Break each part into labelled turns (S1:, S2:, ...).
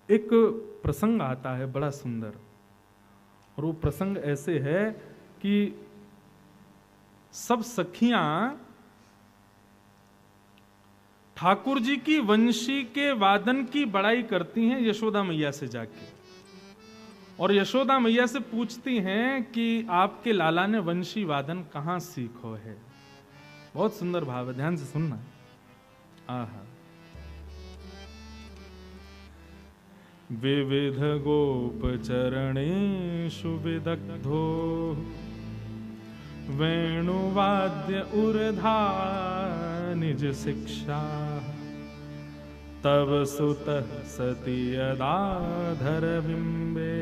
S1: एक प्रसंग आता है बड़ा सुंदर, और वो प्रसंग ऐसे है कि सब सखियां ठाकुर जी की वंशी के वादन की बड़ाई करती हैं यशोदा मैया से जाके, और यशोदा मैया से पूछती हैं कि आपके लाला ने वंशी वादन कहां सीखो है। बहुत सुंदर भाव है, ध्यान से सुनना। आहा। विविध गोप चरणेषु विदग्धो वेणुवाद्य उर्धा निज शिक्षा, तव सुतः सति यदाधर बिंबे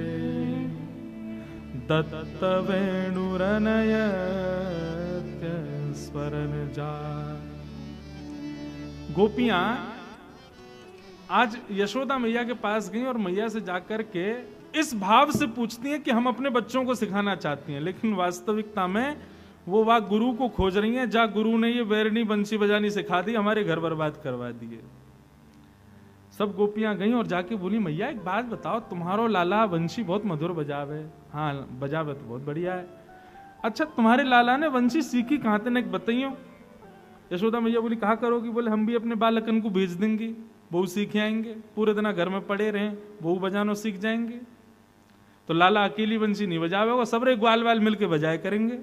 S1: दत्त वेणुरनयत्य स्वरन जा। गोपियां आज यशोदा मैया के पास गई और मैया से जाकर के इस भाव से पूछती हैं कि हम अपने बच्चों को सिखाना चाहती हैं, लेकिन वास्तविकता में वो वहां गुरु को खोज रही हैं। जा गुरु ने ये बैरनी बंसी बजानी सिखा दी, हमारे घर बर्बाद करवा दिए। सब गोपियां गईं और जाके बोली, मैया एक बात बताओ, तुम्हारो लाला वंशी बहुत मधुर बजावे। हाँ बजावे तो बहुत बढ़िया है। अच्छा तुम्हारे लाला ने वंशी सीखी कहां थे, एक बताइयो। यशोदा मैया बोली कहा करोगी? बोले हम भी अपने बालकन को भेज देंगे, बहू सीख आएंगे, पूरे दिन घर में पड़े रहें, बहू बजानो सीख जाएंगे। तो लाला अकेली बंसी नहीं बजावे होगा, सबरे ग्वाल वाल मिलके बजाए करेंगे।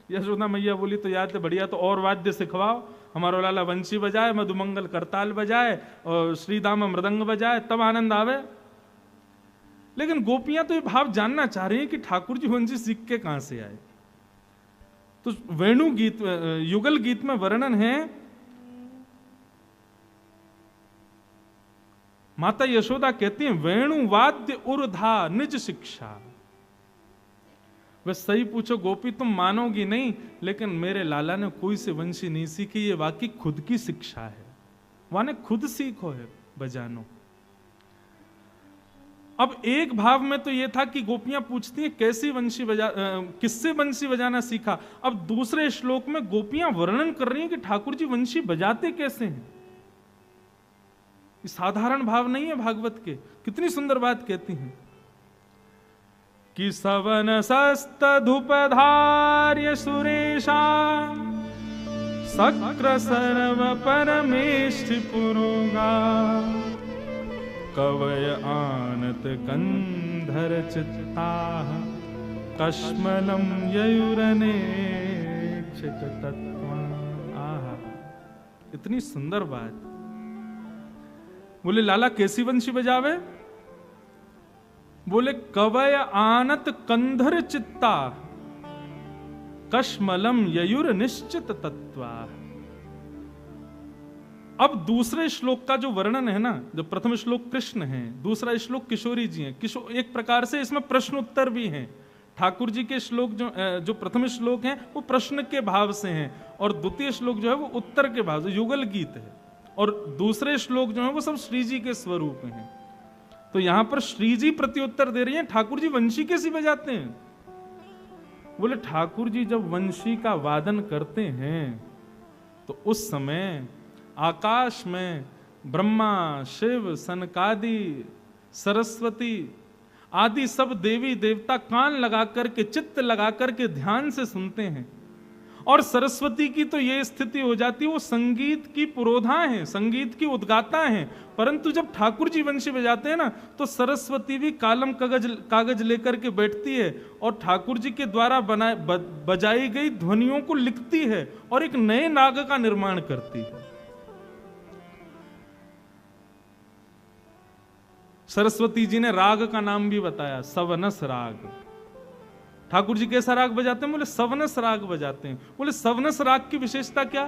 S1: यशोदा मैया बोली तो याद है बढ़िया, तो और वाद्य सिखवाओ, हमारा लाला वंशी बजाए, मधुमंगल करताल बजाए और श्रीदामा मृदंग बजाए, तब आनंद आवे। लेकिन गोपियां तो ये भाव जानना चाह रही हैं कि ठाकुर जी वंशी सीख के कहां से आए। तो वेणु गीत, युगल गीत में वर्णन है, माता यशोदा कहती हैं वेणु वाद्य उर्धा निज शिक्षा। बस सही पूछो गोपी तुम मानोगी नहीं, लेकिन मेरे लाला ने कोई से वंशी नहीं सीखी, ये वाकई खुद की शिक्षा है, वाने खुद सीखो है बजानो। अब एक भाव में तो ये था कि गोपियां पूछती हैं कैसी वंशी किससे वंशी बजाना सीखा। अब दूसरे श्लोक में गोपियां वर्णन कर रही हैं कि ठाकुर जी वंशी बजाते कैसे हैं। साधारण भाव नहीं है भागवत के, कितनी सुंदर बात कहती हैं कि सवन सस्तधुपधार्य सुरेशा सक्र सर्व परमेष्ठि पुरोगा, कवय आनत कंधर चित्ता कश्मलम ययुरने तत्व। आहा इतनी सुंदर बात। बोले लाला कैसी वंशी बजावे? बोले कवय आनत कंधर चित्ता कश्मलम ययुर निश्चित तत्वा। अब दूसरे श्लोक का जो वर्णन है ना, जो प्रथम श्लोक कृष्ण है, दूसरा श्लोक किशोरी जी हैं। एक प्रकार से इसमें प्रश्न उत्तर भी हैं। ठाकुर जी के श्लोक जो प्रथम श्लोक हैं वो प्रश्न के भाव से हैं, और द्वितीय श्लोक जो है वो उत्तर के भाव से, युगल गीत है। और दूसरे श्लोक जो है वो सब श्री जी के स्वरूप में हैं। तो यहां पर श्री जी प्रत्युत्तर दे रही हैं, ठाकुर जी वंशी कैसी बजाते हैं? बोले ठाकुर जी जब वंशी का वादन करते हैं तो उस समय आकाश में ब्रह्मा, शिव, सनकादि, सरस्वती आदि सब देवी देवता कान लगा करके, चित्त लगा करके ध्यान से सुनते हैं। और सरस्वती की तो ये स्थिति हो जाती है, वो संगीत की पुरोधा है, संगीत की उद्गाता है। परंतु जब ठाकुर जी वंशी बजाते हैं ना, तो सरस्वती भी कालम कागज लेकर के बैठती है और ठाकुर जी के द्वारा बजाई गई ध्वनियों को लिखती है और एक नए नाग का निर्माण करती है। सरस्वती जी ने राग का नाम भी बताया, सवनस राग। ठाकुर जी कैसा राग बजाते हैं? बोले सवनस राग बजाते हैं। बोले सवनस राग की विशेषता क्या?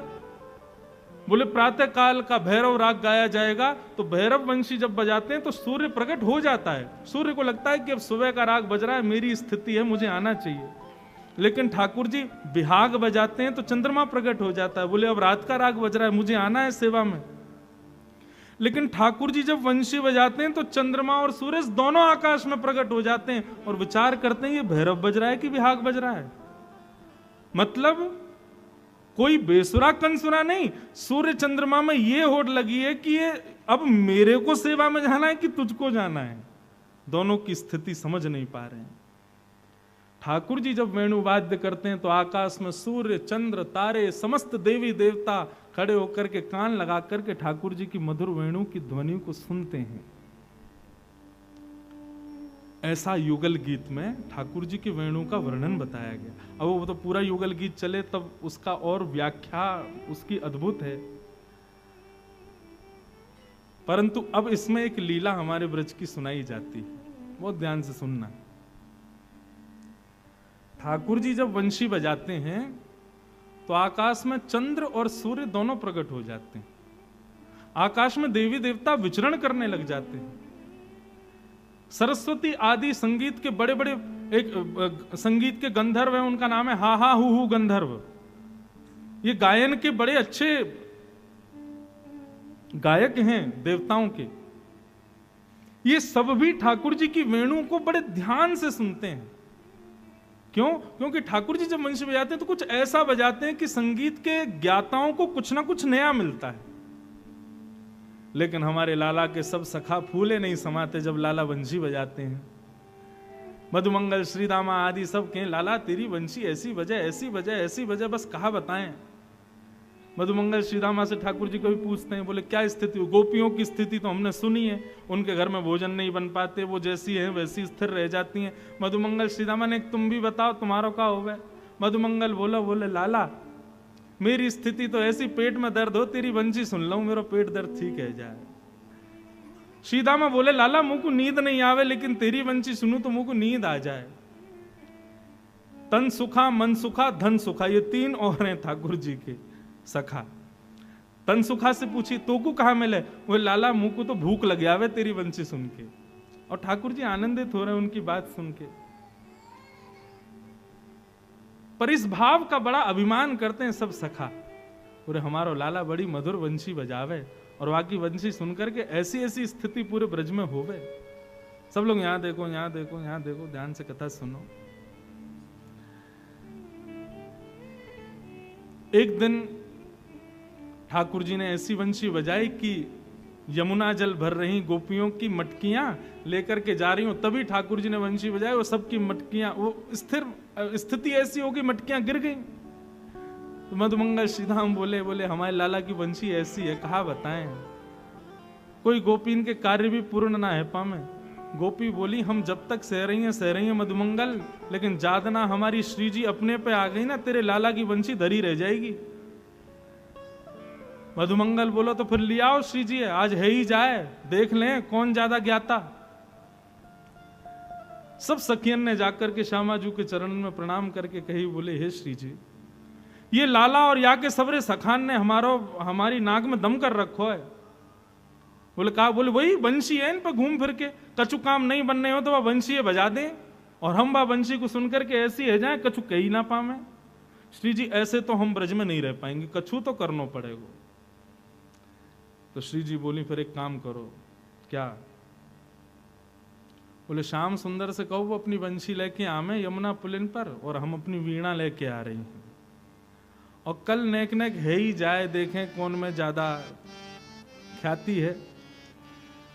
S1: बोले प्रातः काल का भैरव राग गाया जाएगा तो भैरव वंशी जब बजाते हैं तो सूर्य प्रकट हो जाता है, सूर्य को लगता है कि अब सुबह का राग बज रहा है, मेरी स्थिति है, मुझे आना चाहिए। लेकिन ठाकुर जी बिहाग बजाते हैं तो चंद्रमा प्रकट हो जाता है, बोले अब रात का राग बज रहा है, मुझे आना है सेवा में। लेकिन ठाकुर जी जब वंशी बजाते हैं तो चंद्रमा और सूरज दोनों आकाश में प्रकट हो जाते हैं और विचार करते हैं ये भैरव बज रहा है कि विहाग बज रहा है। मतलब कोई बेसुरा कंसुरा नहीं, सूर्य चंद्रमा में ये होड़ लगी है कि ये अब मेरे को सेवा में जाना है कि तुझको जाना है। दोनों की स्थिति समझ नहीं पा रहे हैं। ठाकुर जी जब वेणु वाद्य करते हैं तो आकाश में सूर्य चंद्र तारे समस्त देवी देवता खड़े होकर के कान लगा करके ठाकुर जी की मधुर वेणु की ध्वनि को सुनते हैं। ऐसा युगल गीत में ठाकुर जी की वेणु का वर्णन बताया गया। अब वो तो पूरा युगल गीत चले तब उसका और व्याख्या उसकी अद्भुत है, परंतु अब इसमें एक लीला हमारे ब्रज की सुनाई जाती है, बहुत ध्यान से सुनना। ठाकुर जी जब वंशी बजाते हैं तो आकाश में चंद्र और सूर्य दोनों प्रकट हो जाते हैं। आकाश में देवी देवता विचरण करने लग जाते हैं। सरस्वती आदि संगीत के बड़े बड़े एक संगीत के गंधर्व हैं, उनका नाम है हा हा हु गंधर्व। ये गायन के बड़े अच्छे गायक हैं देवताओं के। ये सब भी ठाकुर जी की वेणु को बड़े ध्यान से सुनते हैं। क्यों? क्योंकि ठाकुर जी जब वंशी बजाते हैं तो कुछ ऐसा बजाते हैं कि संगीत के ज्ञाताओं को कुछ ना कुछ नया मिलता है। लेकिन हमारे लाला के सब सखा फूले नहीं समाते जब लाला वंशी बजाते हैं। मधुमंगल श्रीदामा आदि सब कहें लाला तेरी वंशी ऐसी बजे ऐसी बजे ऐसी बजे, बस कहा बताएं। मधुमंगल श्रीदामा से ठाकुर जी कभी पूछते हैं, बोले क्या स्थिति हो? गोपियों की स्थिति तो हमने सुनी है, उनके घर में भोजन नहीं बन पाते, वो जैसी है वैसी स्थिर रह जाती हैं। मधुमंगल श्रीदामा ने तुम भी बताओ तुम्हारा क्या हो गया? मधुमंगल बोले लाला मेरी स्थिति तो ऐसी, पेट में दर्द हो तेरी वंशी सुन लो मेरा पेट दर्द ठीक है जाए। श्रीदामा बोले लाला मुझ को नींद नहीं आवे, लेकिन तेरी वंशी सुनू तो मुझ को नींद आ जाए। तन सुखा मन सुखा धन सुखा, ये तीन और हैं ठाकुर जी के सखा। तन सुखा से पूछी तो को कहा मिले? वो लाला मुंह को तो भूख लग आवे तेरी वंशी सुन के। और ठाकुर जी आनंदित हो रहे हैं उनकी बात सुन के, पर इस भाव का बड़ा अभिमान करते हैं सब सखा। पूरे हमारो लाला बड़ी मधुर वंशी बजावे और बाकी वंशी सुनकर के ऐसी ऐसी स्थिति पूरे ब्रज में होवे। सब लोग यहां देखो यहां देखो यहां देखो, ध्यान से कथा सुनो। एक दिन ठाकुर जी ने ऐसी वंशी बजाई कि यमुना जल भर रही गोपियों की मटकियां लेकर के जा रही हूं, तभी ठाकुर जी ने वंशी बजाई, वो सबकी मटकियां, वो स्थिर स्थिति ऐसी होगी मटकियां गिर गई। तो मधुमंगल श्रीधाम बोले हमारे लाला की वंशी ऐसी है, कहा बताएं। कोई गोपीन के कार्य भी पूर्ण ना है पामे। गोपी बोली हम जब तक सह रही हैं मधुमंगल, लेकिन जादना हमारी श्री जी अपने पे आ गई ना, तेरे लाला की वंशी धरी रह जाएगी। मधुमंगल बोलो तो फिर ले आओ श्री जी, आज है ही जाए, देख लें कौन ज्यादा ज्ञाता। सब सखियन ने जाकर के श्यामाजू के चरण में प्रणाम करके कही, बोले हे श्री जी, ये लाला और या के सबरे सखान ने हमारी नाक में दम कर रखो है। बोले कहा? बोले वही वंशी है, इन पर घूम फिर के कछु काम नहीं बनने हो तो वह वंशी बजा दें और हम वह वंशी को सुनकर के ऐसी है जाए कछु कही ना पावे। श्री जी ऐसे तो हम ब्रज में नहीं रह पाएंगे, कछु तो करना पड़ेगा। तो श्री जी बोली फिर एक काम करो। क्या? बोले श्याम सुंदर से कहो वो अपनी वंशी लेके आवे यमुना पुलिन पर, और हम अपनी वीणा लेके आ रही हैं, और कल नेक नेक है ही जाए, देखें कौन में ज्यादा ख्याति है।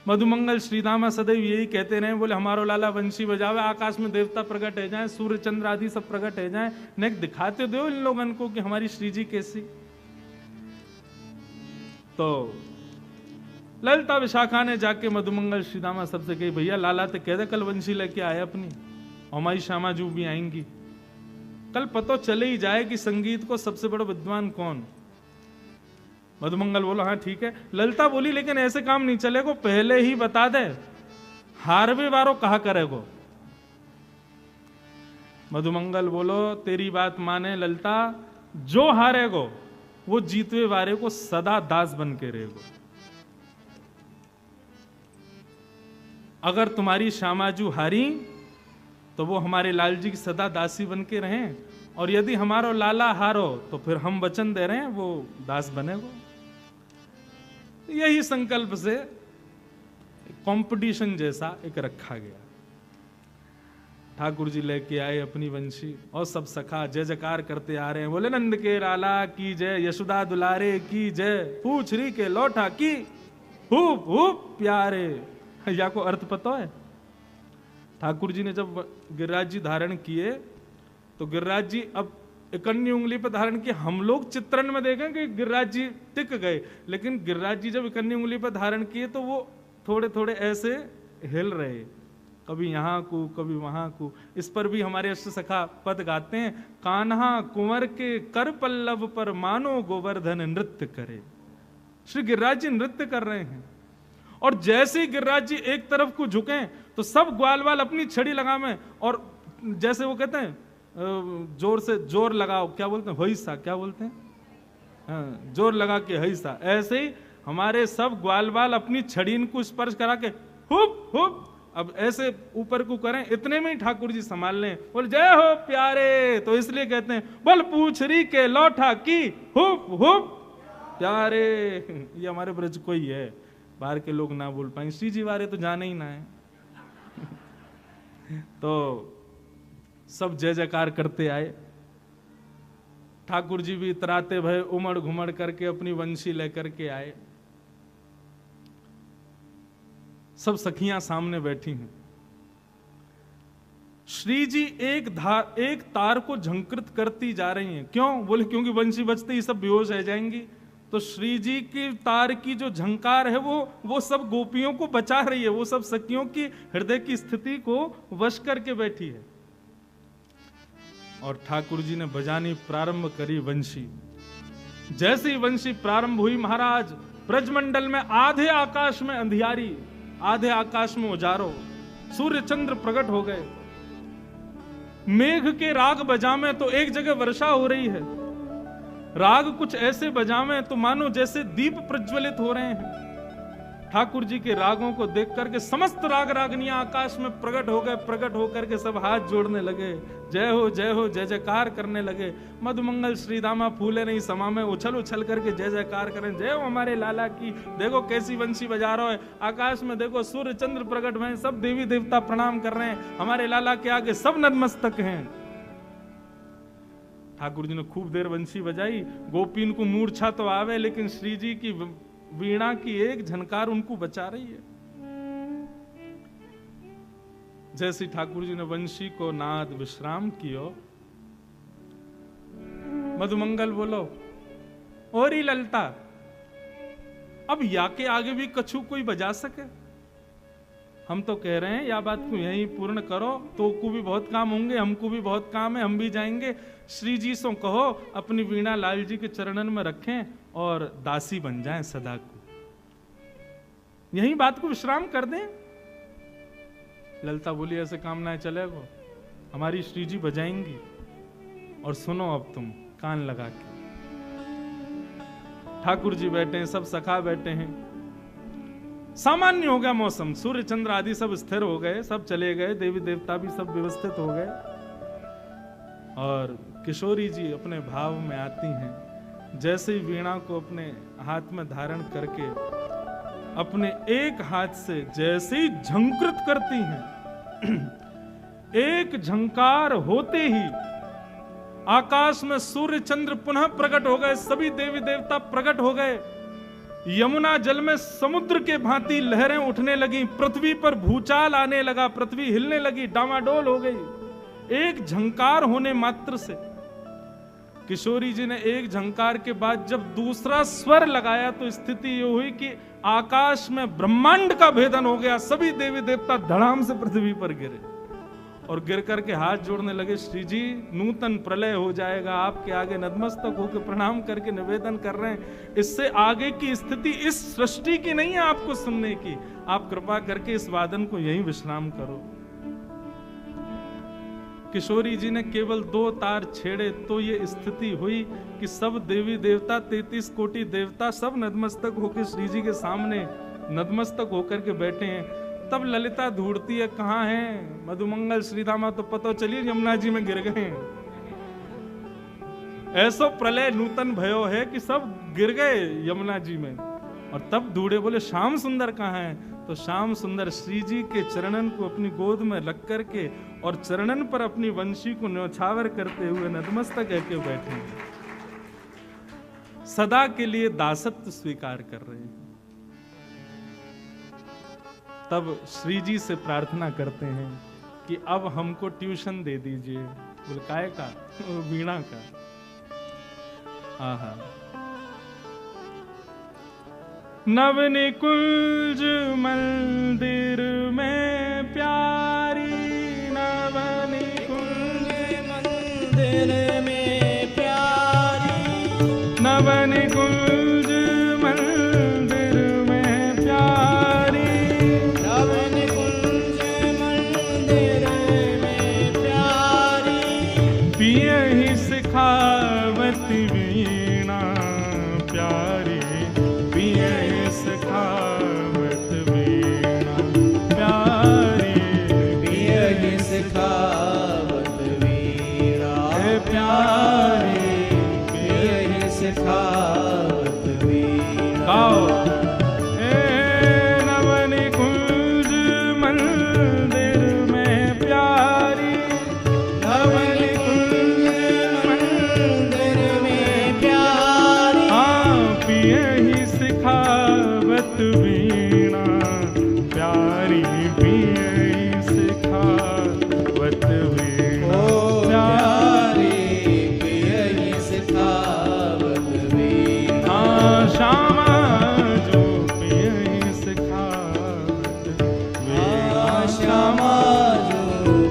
S1: मधुमंगल श्रीदामा सदैव यही कहते रहे, बोले हमारो लाला वंशी बजावे, आकाश में देवता प्रकट है जाए, सूर्य चंद्र आदि सब प्रकट है जाए, नेक दिखाते दो इन लोगन को कि हमारी श्री जी कैसी। तो ललिता विशाखा ने जाके मधुमंगल श्रीदामा सबसे कही, भैया लाला तो कह दे कल वंशी लेके आए अपनी, हमारी श्यामाजू भी आएंगी, कल पता चले ही जाए कि संगीत को सबसे बड़ा विद्वान कौन। मधुमंगल बोलो हाँ ठीक है। ललिता बोली लेकिन ऐसे काम नहीं चलेगा, पहले ही बता दे, हारवे वारो कहा करेगो। मधुमंगल बोलो तेरी बात माने ललिता, जो हारेगो वो जीतवे वारे को सदा दास बन के रहेगो। अगर तुम्हारी श्यामाजू हारी तो वो हमारे लाल जी की सदा दासी बन के रहें, और यदि हमारो लाला हारो तो फिर हम वचन दे रहे हैं वो दास बनेगो। यही संकल्प से कंपटीशन जैसा एक रखा गया। ठाकुर जी लेके आए अपनी वंशी और सब सखा जय जयकार करते आ रहे हैं। बोले नंद के लाला की जय, यशोदा दुलारे की जय, पूछरी के लौटा की हुप हुप प्यारे। या को अर्थ पता है? ठाकुर जी ने जब गिरिराज जी धारण किए तो गिरिराज जी अब इकन्नी उंगली पर धारण किए। हम लोग चित्रण में देखें कि गिरिराज जी टिक गए, लेकिन गिरिराज जी जब इकन्नी उंगली पर धारण किए तो वो थोड़े थोड़े ऐसे हिल रहे, कभी यहाँ को कभी वहां को। इस पर भी हमारे अष्ट सखा पद गाते हैं, कान्हा कुंवर के कर पल्लव पर मानो गोवर्धन नृत्य करे। श्री गिरिराज जी नृत्य कर रहे हैं और जैसे ही गिरिराज जी एक तरफ को झुके तो सब ग्वाल वाल अपनी छड़ी लगावे और जैसे वो कहते हैं जोर से जोर लगाओ, क्या बोलते हैं, होइसा, क्या बोलते हैं, हाँ, जोर लगा के हैसा। ऐसे ही हमारे सब ग्वाल वाल अपनी छड़ी को स्पर्श करा के हुप हुप अब ऐसे ऊपर को करें, इतने में ही ठाकुर जी संभाल लें, बोल जय हो प्यारे। तो इसलिए कहते हैं बोल पूछरी के लौटा की हुप हुप प्यारे। ये हमारे ब्रज को ही है, बाहर के लोग ना बोल पाएंगे, श्री जी वारे तो जाने ही ना है। तो सब जय जयकार करते आए। ठाकुर जी भी इतराते भय उमड़ घुमड़ करके अपनी वंशी लेकर के आए। सब सखियां सामने बैठी हैं। श्री जी एक तार को झंकृत करती जा रही हैं। क्यों? बोले क्योंकि वंशी बजते ही सब बेहोश रह जाएंगी। तो श्री जी की तार की जो झंकार है वो सब गोपियों को बचा रही है, वो सब सखियों की हृदय की स्थिति को वश करके बैठी है। और ठाकुर जी ने बजानी प्रारंभ करी वंशी। जैसे ही वंशी प्रारंभ हुई महाराज, ब्रजमंडल में आधे आकाश में अंधियारी, आधे आकाश में उजारो, सूर्य चंद्र प्रकट हो गए। मेघ के राग बजामे तो एक जगह वर्षा हो रही है, राग कुछ ऐसे बजामे तो मानो जैसे दीप प्रज्वलित हो रहे हैं। ठाकुर जी के रागों को देख करके समस्त राग रागनियां आकाश में प्रकट हो गए। प्रकट होकर के सब हाथ जोड़ने लगे, जय हो जय जयकार करने लगे। मधुमंगल श्रीदामा फूले नहीं समा में उछल उछल करके जय जयकार करें, जय हो हमारे लाला की। देखो कैसी वंशी बजा रहा है, आकाश में देखो सूर्य चंद्र प्रकट हुए, सब देवी देवता प्रणाम कर रहे हैं, हमारे लाला के आगे सब नतमस्तक हैं। ठाकुर जी ने खूब देर वंशी बजाई। गोपीन को मूर्छा तो आवे, लेकिन श्री जी की वीणा की एक झनकार उनको बचा रही है। जैसे ठाकुर जी ने वंशी को नाद विश्राम कियो, मधुमंगल बोलो ओरी ललता, अब या के आगे भी कछु कोई बजा सके? हम तो कह रहे हैं या बात को यहीं पूर्ण करो, तो को भी बहुत काम होंगे, हमको भी बहुत काम है, हम भी जाएंगे। श्री जी से कहो अपनी वीणा लाल जी के चरणन में रखें और दासी बन जाएं सदा को, यही बात को विश्राम कर दें। ललता बोली ऐसे काम ना चलेगा, हमारी श्री जी बजाएंगी और सुनो अब तुम कान लगा के। ठाकुर जी बैठे हैं, सब सखा बैठे हैं। सामान्य हो गया मौसम, सूर्य चंद्र आदि सब स्थिर हो गए, सब चले गए, देवी देवता भी सब व्यवस्थित हो गए। और किशोरी जी अपने भाव में आती हैं। जैसे ही वीणा को अपने हाथ में धारण करके अपने एक हाथ से जैसे ही झंकृत करती हैं, एक झंकार होते ही आकाश में सूर्य चंद्र पुनः प्रकट हो गए, सभी देवी देवता प्रकट हो गए। यमुना जल में समुद्र के भांति लहरें उठने लगी, पृथ्वी पर भूचाल आने लगा, पृथ्वी हिलने लगी, डामाडोल हो गई। एक झंकार होने मात्र से किशोरी जी ने एक झंकार के बाद जब दूसरा स्वर लगाया तो स्थिति ये हुई कि आकाश में ब्रह्मांड का भेदन हो गया। सभी देवी देवता धड़ाम से पृथ्वी पर गिरे और गिर करके हाथ जोड़ने लगे, श्री जी नूतन प्रलय हो जाएगा, आपके आगे नतमस्तक होकर प्रणाम करके निवेदन कर रहे हैं। इससे आगे की स्थिति इस सृष्टि की नहीं है आपको सुनने की, आप कृपा करके इस वादन को यहीं विश्राम करो। किशोरी जी ने केवल 2 तार छेड़े तो ये स्थिति हुई कि सब देवी देवता 33 कोटि देवता सब नतमस्तक होकर श्री जी के सामने नतमस्तक होकर के बैठे हैं। तब ललिता ढूंढती है कहाँ है मधुमंगल श्रीधामा, तो पता चलिए यमुना जी में गिर गए। ऐसा प्रलय नूतन भयो है कि सब गिर गए यमुना जी में। और तब ढूंढे, बोले श्याम सुंदर कहाँ है? तो श्याम सुंदर श्री जी के चरणन को अपनी गोद में रख करके और चरणन पर अपनी वंशी को न्योछावर करते हुए नतमस्तक कह के बैठे हैं, सदा के लिए दासत्व स्वीकार कर रहे हैं। तब श्री जी से प्रार्थना करते हैं कि अब हमको ट्यूशन दे दीजिए। बोले काय का? वीणा का। आहा। नवनिकुंज मंदिर में प्यारी, नवनिकुंज मंदिर में प्यारी, नवनिकुंज मंदिर में प्यारी, नवनिकुंज मंदिर में प्यारी, पियहि सिखावत वीणा प्यारी, पियहि सिखावत वीणा प्यारी, पियहि सिखावत वीणा प्यारी, पियहि सिखावत वीणा। गाओ। नवनिकुंज मंदिर में प्यारी, नवनिकुंज मंदिर में प्यारी, पियहि सिखावत वीणा प्यारी, पियहि सिखावत वीणा प्यारी, पियहि सिखावत वीणा। श्यामा जो पियहि सिखावत वीणा, श्यामा जो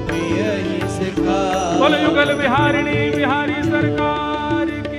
S1: पियहि सिखावत। बोलो युगल बिहारिणी बिहारी सरकार की।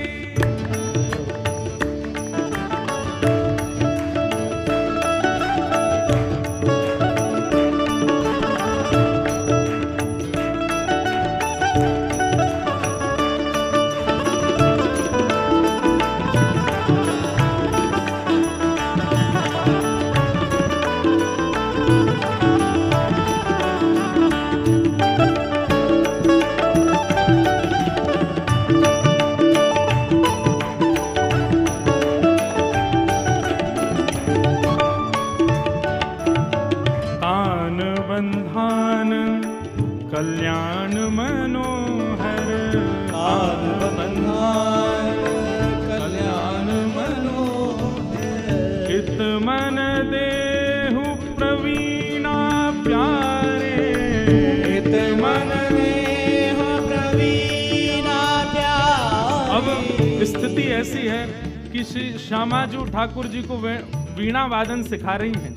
S1: बंधान कल्याण मनोहर, तान बंधान कल्याण मनोहर, हित मन देहु प्रवीणा प्यारे, हित मन देहु प्रवीणा प्यारे। अब स्थिति ऐसी है कि श्री श्यामाजू ठाकुर जी को वीणा वादन सिखा रही हैं,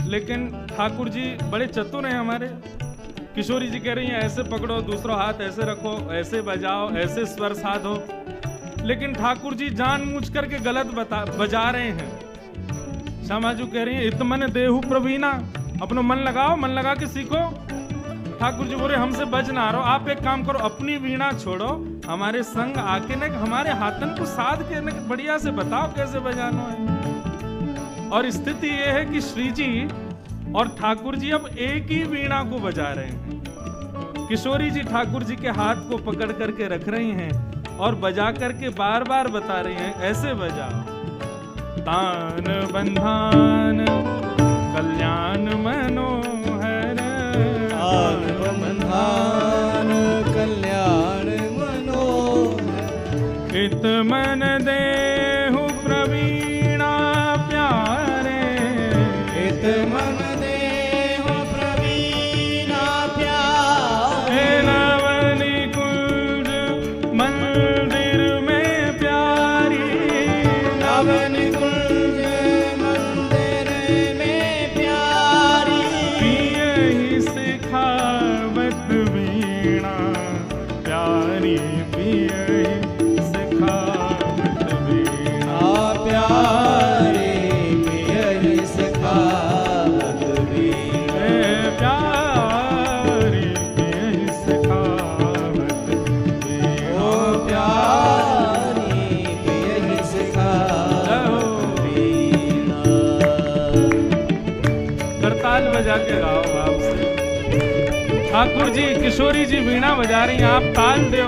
S1: लेकिन ठाकुर जी बड़े चतुर हैं हमारे। किशोरी जी कह रही हैं ऐसे पकड़ो, दूसरा हाथ ऐसे रखो, ऐसे बजाओ, ऐसे स्वर साधो, लेकिन ठाकुर जी जानबूझ करके गलत बजा रहे हैं। श्यामाजू कह रही हैं इतमन देहु प्रवीणा, अपना मन लगाओ, मन लगा के सीखो। ठाकुर जी बोले हमसे बज ना रहो, आप एक काम करो, अपनी वीणा छोड़ो, हमारे संग आके न हमारे हाथन को साध के न बढ़िया से बताओ कैसे बजाना है। और स्थिति यह है कि श्री जी और ठाकुर जी अब एक ही वीणा को बजा रहे हैं। किशोरी जी ठाकुर जी के हाथ को पकड़ करके रख रही हैं और बजा करके बार बार बता रही हैं ऐसे बजाओ। तान बंधान कल्याण मनोहर, तान बंधान कल्याण मनोहर, हित मन देहु प्रवीणा प्यारे, हित मन देहु प्रवीणा प्यारे, नवनिकुंज मंदिर में प्यारी, नवनिकुंज मंदिर में प्यारी, पियहि सिखावत वीणा प्यारी, पियहि सिखावत वीणा प्यारी, पियहि सिखावत वीणा प्यारी, पियहि सिखावत वीणा प्यारी, पियहि सिखावत वीणा। करताल बजा के गाओ भाव से। ठाकुर जी किशोरी जी वीणा बजा रही हैं, आप ताल दो।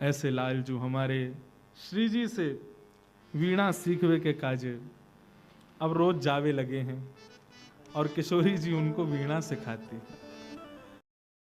S1: ऐसे लालजू हमारे श्री जी से वीणा सीखवे के काजे अब रोज जावे लगे हैं और किशोरी जी उनको वीणा सिखाती।